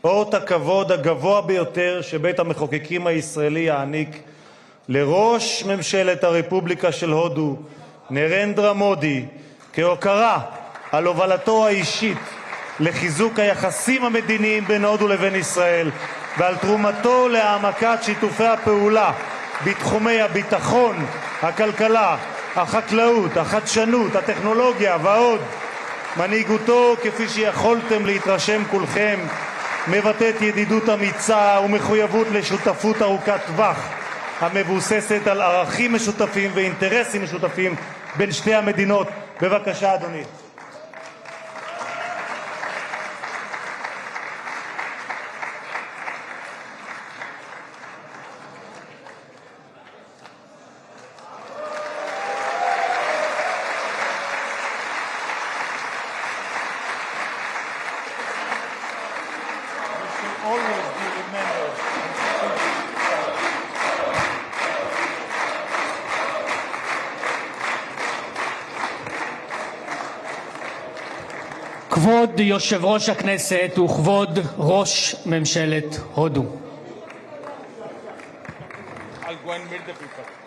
אות הכבוד הגבוה ביותר שבית המחוקקים הישראלי יעניק לראש ממשלת הרפובליקה של הודו, נרנדרה מודי, כהוקרה על הובלתו האישית לחיזוק היחסים המדיניים בין הודו לבין ישראל ועל תרומתו להעמקת שיתופי הפעולה בתחומי הביטחון, הכלכלה, החקלאות, החדשנות, הטכנולוגיה ועוד. מנהיגותו, כפי שיכולתם להתרשם כולכם, מבטאת ידידות אמיצה ומחויבות לשותפות ארוכת טווח המבוססת על ערכים משותפים ואינטרסים משותפים בין שתי המדינות. בבקשה, אדוני. Always be remembered. כבוד יושב ראש הכנסת וכבוד ראש ממשלת הודו. I'll go and meet the people.